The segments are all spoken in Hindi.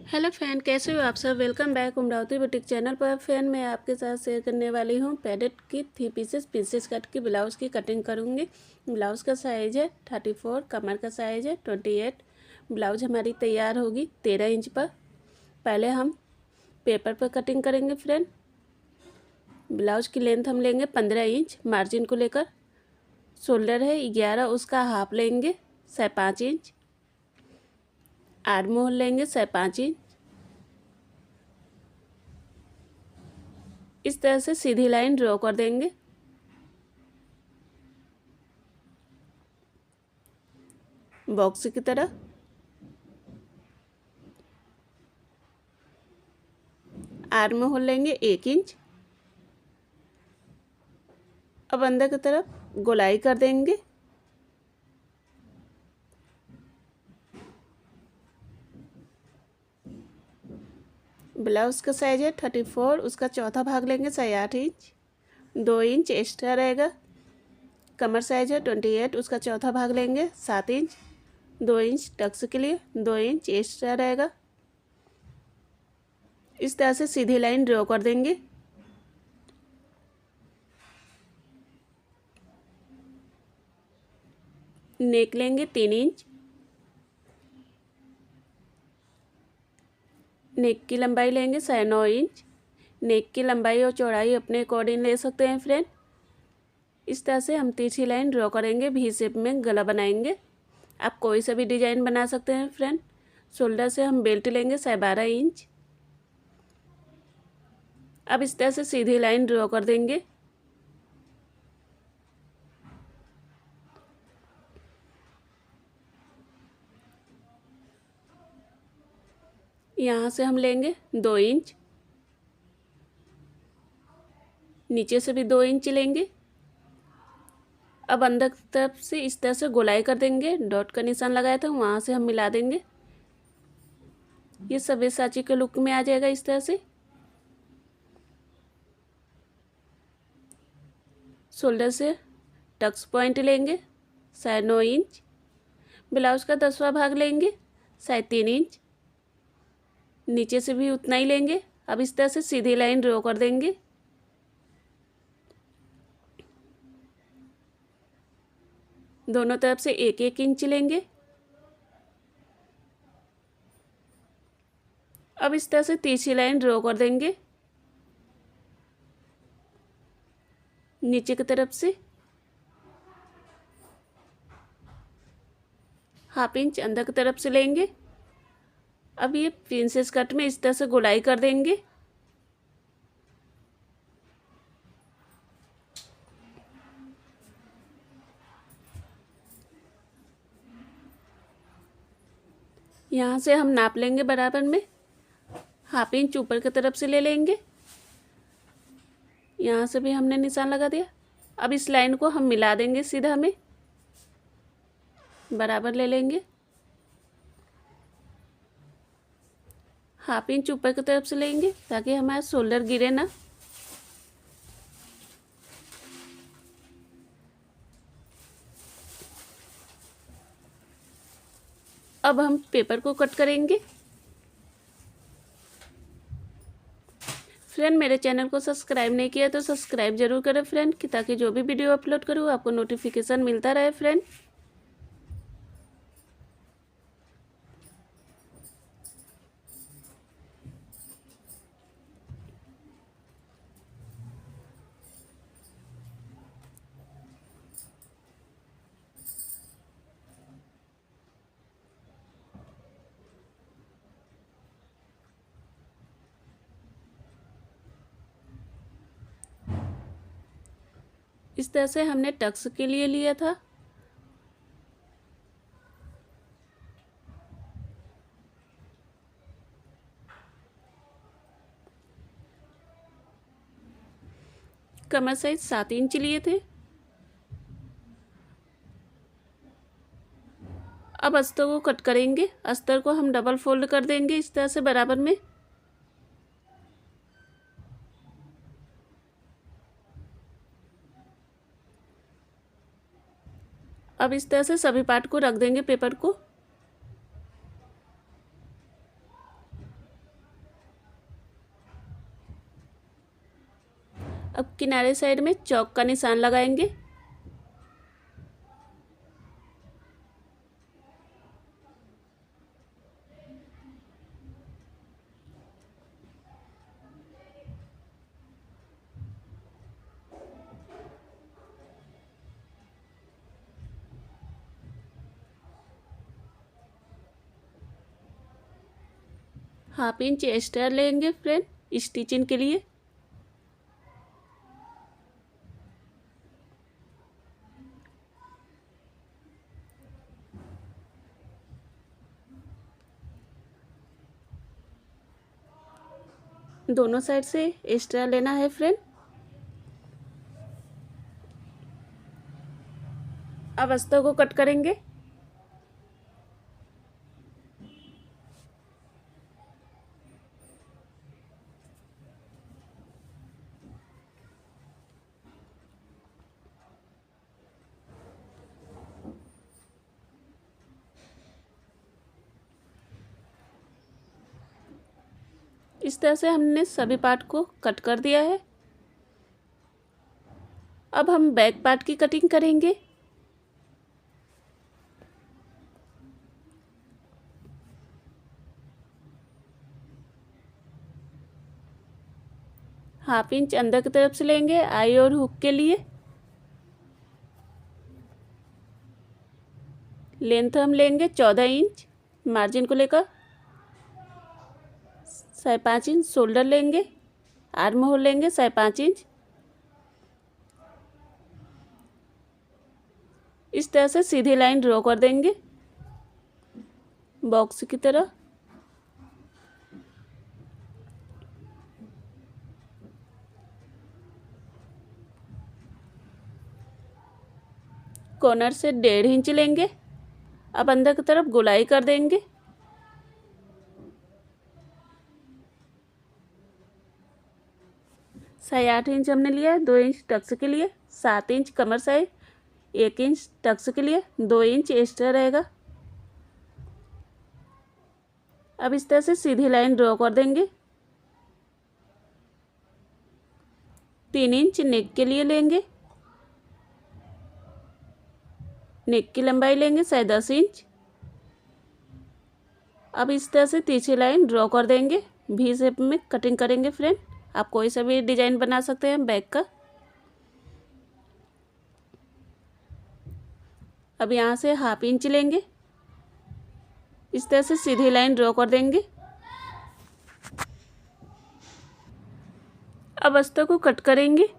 हेलो फ्रेंड, कैसे हो आप सब। Welcome back Amravati boutique channel पर। फ्रेंड, मैं आपके साथ शेयर करने वाली हूँ पैडेड की 3 पीसेस प्रिंसेस कट की ब्लाउज़ की कटिंग करूँगी। ब्लाउज़ का साइज़ है 34, कमर का साइज़ है 28। ब्लाउज़ हमारी तैयार होगी 13 इंच पर। पहले हम पेपर पर कटिंग करेंगे फ्रेंड। ब्लाउज़ की लेंथ हम लेंगे 15 इंच मार्जिन को लेकर। शोल्डर है 11, उसका हाफ लेंगे 5.5 इंच। आर्म होल लेंगे 5.5 इंच। इस तरह से सीधी लाइन ड्रॉ कर देंगे। बॉक्स की तरह आर्म होल लेंगे 1 इंच। अब अंदर की तरफ गोलाई कर देंगे। ब्लाउज का साइज है 34, उसका चौथा भाग लेंगे 8.5 इंच। 2 इंच एक्स्ट्रा रहेगा। कमर साइज है 28, उसका चौथा भाग लेंगे 7 इंच। 2 इंच टक्स के लिए 2 इंच एक्स्ट्रा रहेगा। इस तरह से सीधी लाइन ड्रॉ कर देंगे। नेक लेंगे 3 इंच। नेक की लंबाई लेंगे 9.5 इंच। नेक की लंबाई और चौड़ाई अपने अकॉर्डिंग ले सकते हैं फ्रेंड। इस तरह से हम तिरछी लाइन ड्रॉ करेंगे। वी शेप में गला बनाएंगे। आप कोई सा भी डिजाइन बना सकते हैं फ्रेंड। शोल्डर से हम बेल्ट लेंगे 12.5 इंच। अब इस तरह से सीधी लाइन ड्रॉ कर देंगे। यहाँ से हम लेंगे 2 इंच। नीचे से भी 2 इंच लेंगे। अब अंदर की तरफ से इस तरह से गोलाई कर देंगे। डॉट का निशान लगाया था वहाँ से हम मिला देंगे। ये सब्यसाची के लुक में आ जाएगा इस तरह से। शोल्डर से टक्स पॉइंट लेंगे 9.5 इंच। ब्लाउज का 10वां भाग लेंगे 3.5 इंच। नीचे से भी उतना ही लेंगे। अब इस तरह से सीधी लाइन ड्रॉ कर देंगे। दोनों तरफ से 1-1 इंच लेंगे। अब इस तरह से तिरछी लाइन ड्रॉ कर देंगे। नीचे की तरफ से 1/2 इंच अंदर की तरफ से लेंगे। अब ये प्रिंसेस कट में इस तरह से गोलाई कर देंगे। यहाँ से हम नाप लेंगे बराबर में। 1/2 इंच ऊपर की तरफ से ले लेंगे। यहाँ से भी हमने निशान लगा दिया। अब इस लाइन को हम मिला देंगे सीधा में। बराबर ले लेंगे। 1/2 इंच ऊपर की तरफ से लेंगे ताकि हमारा शोल्डर गिरे ना। अब हम पेपर को कट करेंगे। फ्रेंड, मेरे चैनल को सब्सक्राइब नहीं किया तो सब्सक्राइब जरूर करें फ्रेंड, कि ताकि जो भी वीडियो अपलोड करूँ आपको नोटिफिकेशन मिलता रहे फ्रेंड। इस तरह से हमने टक्स के लिए लिया था। कमर साइज 7 इंच लिए थे। अब अस्तर को कट करेंगे। अस्तर को हम डबल फोल्ड कर देंगे इस तरह से बराबर में। अब इस तरह से सभी पार्ट को रख देंगे पेपर को। अब किनारे साइड में चौक का निशान लगाएंगे। हाफ इंच एक्स्ट्रा लेंगे फ्रेंड स्टिचिंग के लिए। दोनों साइड से एक्स्ट्रा लेना है फ्रेंड। अब अस्तर को कट करेंगे। इस तरह से हमने सभी पार्ट को कट कर दिया है। अब हम बैक पार्ट की कटिंग करेंगे। हाफ इंच अंदर की तरफ से लेंगे आई और हुक के लिए। लेंथ हम लेंगे 14 इंच मार्जिन को लेकर। 5.5 इंच शोल्डर लेंगे। आर्म होल लेंगे 5.5 इंच। इस तरह से सीधी लाइन ड्रॉ कर देंगे बॉक्स की तरह। कॉर्नर से 1.5 इंच लेंगे। अब अंदर की तरफ गोलाई कर देंगे। साढ़े 8 इंच हमने लिया है 2 इंच टक्स के लिए। 7 इंच कमर साइज, 1 इंच टक्स के लिए, 2 इंच एक्स्ट्रा रहेगा। अब इस तरह से सीधी लाइन ड्रॉ कर देंगे। 3 इंच नेक के लिए लेंगे। नेक की लंबाई लेंगे 10.5 इंच। अब इस तरह से तिरछी लाइन ड्रॉ कर देंगे। वी शेप में कटिंग करेंगे फ्रेंड। आप कोई सा भी डिजाइन बना सकते हैं बैक का। अब यहाँ से हाफ इंच लेंगे। इस तरह से सीधी लाइन ड्रॉ कर देंगे। अब अस्तर को कट करेंगे।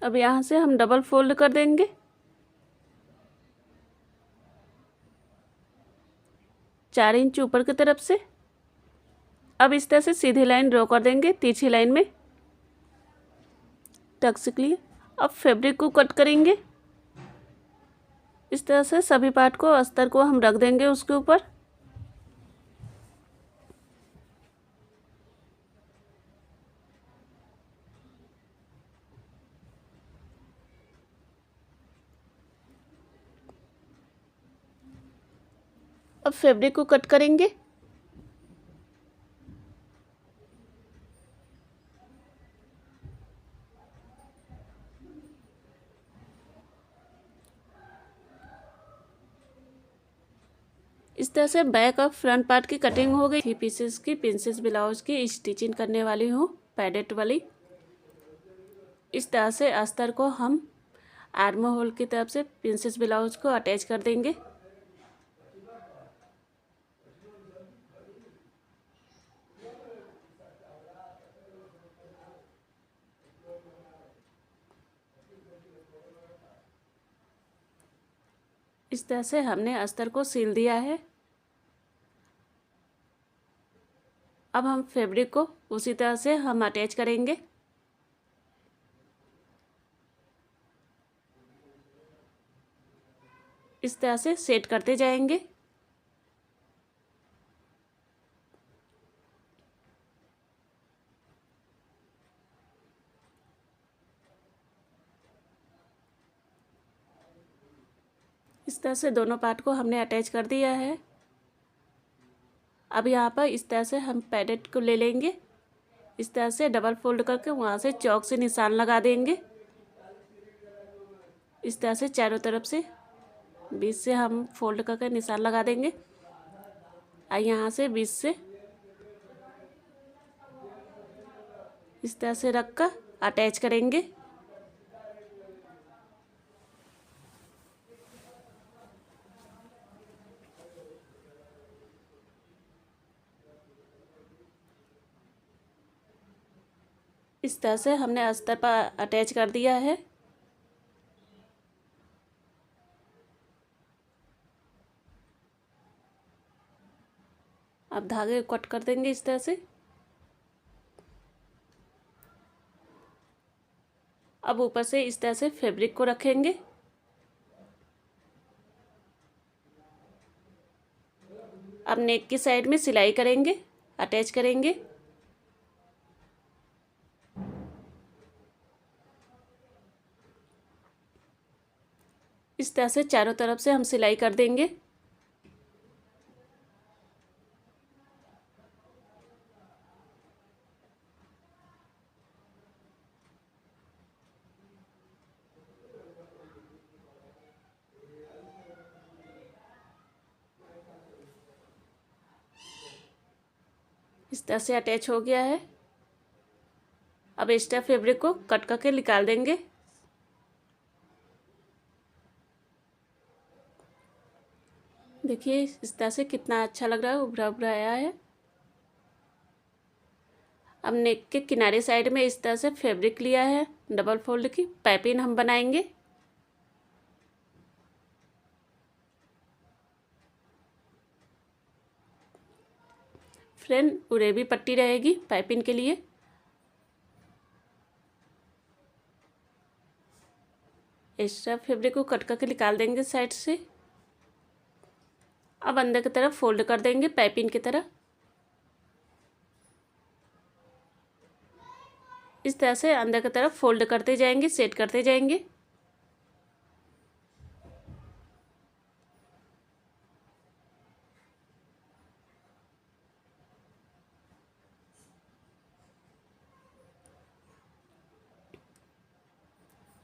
अब यहाँ से हम डबल फोल्ड कर देंगे। चार इंच ऊपर की तरफ से। अब इस तरह से सीधी लाइन ड्रॉ कर देंगे तिरछी लाइन में टक्स के लिए। अब फैब्रिक को कट करेंगे। इस तरह से सभी पार्ट को अस्तर को हम रख देंगे उसके ऊपर। अब फैब्रिक को कट करेंगे। इस तरह से बैक और फ्रंट पार्ट की कटिंग हो गई। 3 पीसेस की प्रिंसेस ब्लाउज की स्टिचिंग करने वाली हूँ पैडेट वाली। इस तरह से अस्तर को हम आर्म होल की तरफ से प्रिंसेस ब्लाउज को अटैच कर देंगे। इस तरह से हमने अस्तर को सिल दिया है। अब हम फैब्रिक को उसी तरह से हम अटैच करेंगे। इस तरह से सेट करते जाएंगे। इस तरह से दोनों पार्ट को हमने अटैच कर दिया है। अब यहाँ पर इस तरह से हम पैडेड को ले लेंगे, इस तरह से डबल फोल्ड करके वहाँ से चौक से निशान लगा देंगे। इस तरह से चारों तरफ से बीच से हम फोल्ड करके निशान लगा देंगे और यहाँ से बीच से इस तरह से रख कर अटैच करेंगे। इस तरह से हमने अस्तर पर अटैच कर दिया है। अब धागे को कट कर देंगे इस तरह से। अब ऊपर से इस तरह से फैब्रिक को रखेंगे। अब नेक की साइड में सिलाई करेंगे, अटैच करेंगे। इस तरह से चारों तरफ से हम सिलाई कर देंगे। इस तरह से अटैच हो गया है। अब एक्स्ट्रा फैब्रिक को कट करके निकाल देंगे। देखिए इस तरह से कितना अच्छा लग रहा है, उभरा उभरा आया है। अब नेक के किनारे साइड में इस तरह से फैब्रिक लिया है, डबल फोल्ड की पाइपिंग हम बनाएंगे। फ्रेंड उरेबी पट्टी रहेगी पाइपिंग के लिए। एक्स्ट्रा फैब्रिक को कट करके निकाल देंगे साइड से। अब अंदर की तरफ फोल्ड कर देंगे पाइपिंग की तरह। इस तरह से अंदर की तरफ फोल्ड करते जाएंगे, सेट करते जाएंगे।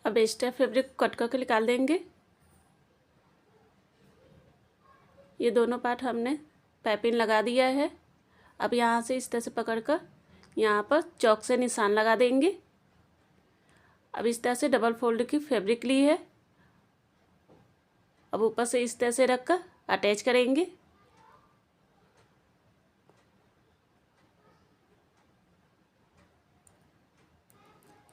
अब एक्स्ट्रा फैब्रिक कट करके निकाल देंगे। ये दोनों पार्ट हमने पाइपिंग लगा दिया है। अब यहाँ से इस तरह से पकड़कर यहाँ पर चौक से निशान लगा देंगे। अब इस तरह से डबल फोल्ड की फैब्रिक ली है। अब ऊपर से इस तरह से रखकर अटैच करेंगे।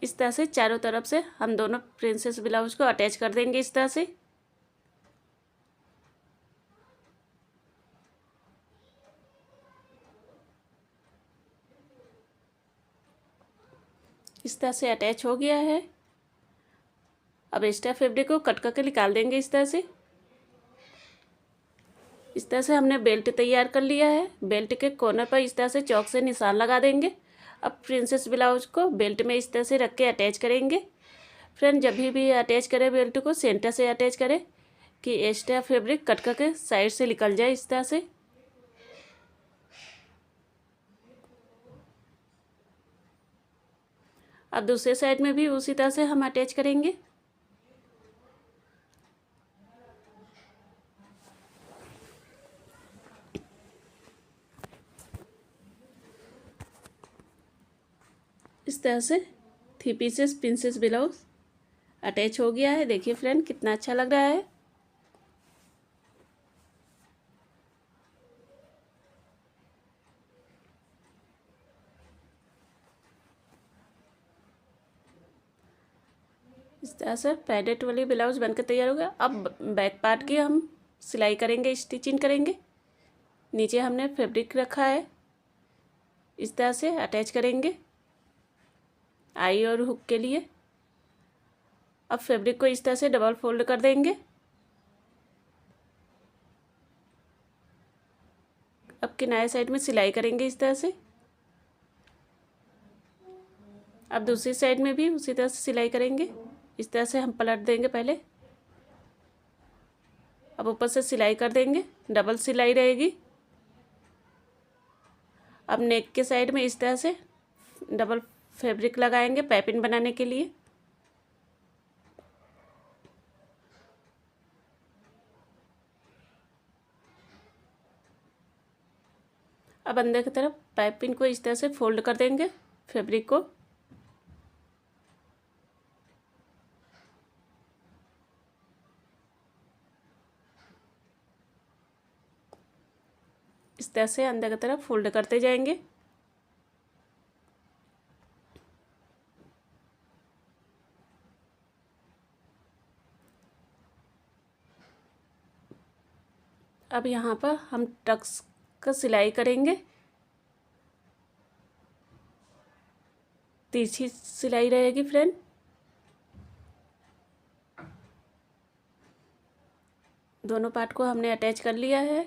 इस तरह से चारों तरफ से हम दोनों प्रिंसेस ब्लाउज को अटैच कर देंगे इस तरह से। इस तरह से अटैच हो गया है। अब एक्स्ट्रा फैब्रिक को कट करके निकाल देंगे इस तरह से। इस तरह से हमने बेल्ट तैयार कर लिया है। बेल्ट के कॉर्नर पर इस तरह से चौक से निशान लगा देंगे। अब प्रिंसेस ब्लाउज को बेल्ट में इस तरह से रख के अटैच करेंगे। फ्रेंड जब भी अटैच करें बेल्ट को सेंटर से अटैच करें कि एक्स्ट्रा फैब्रिक कट करके साइड से निकल जाए इस तरह से। अब दूसरे साइड में भी उसी तरह से हम अटैच करेंगे। इस तरह से 3 पीसेस प्रिंसेस ब्लाउज अटैच हो गया है। देखिए फ्रेंड कितना अच्छा लग रहा है। इस तरह से पैडेड वाली ब्लाउज बनकर तैयार हो गया। अब बैक पार्ट की हम सिलाई करेंगे, स्टिचिंग करेंगे। नीचे हमने फैब्रिक रखा है, इस तरह से अटैच करेंगे आई और हुक के लिए। अब फैब्रिक को इस तरह से डबल फोल्ड कर देंगे। अब किनारे साइड में सिलाई करेंगे इस तरह से। अब दूसरी साइड में भी उसी तरह से सिलाई करेंगे। इस तरह से हम पलट देंगे पहले। अब ऊपर से सिलाई कर देंगे, डबल सिलाई रहेगी। अब नेक के साइड में इस तरह से डबल फैब्रिक लगाएंगे पाइपिंग बनाने के लिए। अब अंदर की तरफ पाइपिंग को इस तरह से फोल्ड कर देंगे फैब्रिक को। इस तरह से अंदर की तरफ फोल्ड करते जाएंगे। अब यहाँ पर हम टक्स का सिलाई करेंगे। तिरछी सिलाई रहेगी फ्रेंड। दोनों पार्ट को हमने अटैच कर लिया है।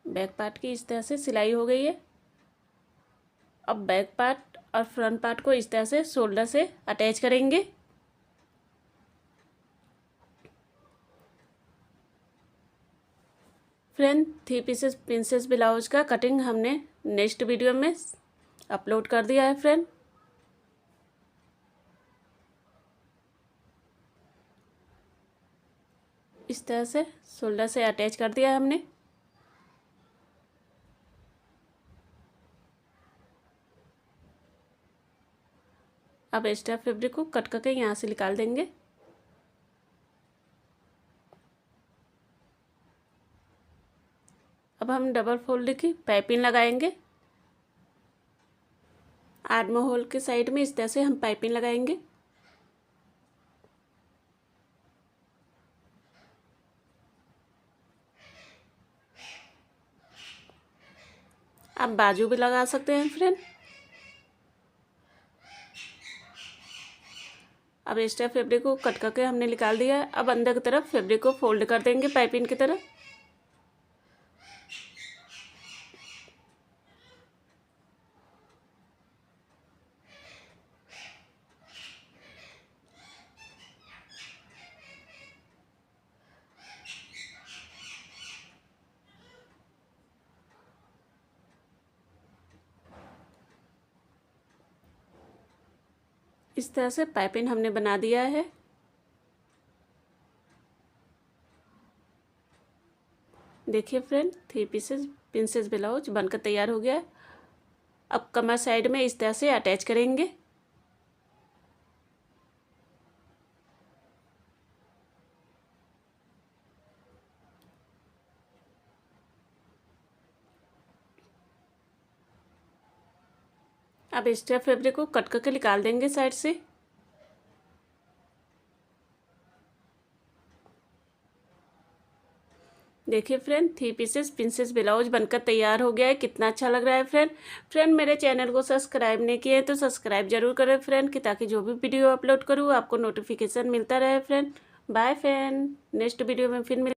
बैक पार्ट की इस तरह से सिलाई हो गई है। अब बैक पार्ट और फ्रंट पार्ट को इस तरह से शोल्डर से अटैच करेंगे। फ्रेंड 3 पीसेस प्रिंसेस ब्लाउज का कटिंग हमने नेक्स्ट वीडियो में अपलोड कर दिया है फ्रेंड। इस तरह से शोल्डर से अटैच कर दिया है हमने। अब एक्स्ट्रा फैब्रिक को कट करके यहाँ से निकाल देंगे। अब हम डबल फोल्ड की पाइपिंग लगाएंगे। आर्म होल के साइड में इस तरह से हम पाइपिंग लगाएंगे। आप बाजू भी लगा सकते हैं फ्रेंड। अब एक्स्ट्रा फैब्रिक को कट करके हमने निकाल दिया है। अब अंदर की तरफ फैब्रिक को फोल्ड कर देंगे पाइपिंग की तरफ। इस तरह से पाइपिंग हमने बना दिया है। देखिए फ्रेंड 3 पीसेस प्रिंसेस ब्लाउज बनकर तैयार हो गया है। अब कमर साइड में इस तरह से अटैच करेंगे। अब एक्स्ट्रा फैब्रिक को कट करके निकाल देंगे साइड से। देखिए फ्रेंड 3 पीसेस प्रिंसेस ब्लाउज बनकर तैयार हो गया है। कितना अच्छा लग रहा है फ्रेंड मेरे चैनल को सब्सक्राइब नहीं किए तो सब्सक्राइब जरूर करें फ्रेंड, कि ताकि जो भी वीडियो अपलोड करूँ आपको नोटिफिकेशन मिलता रहे friend. Bye friend, next video में फिर मिल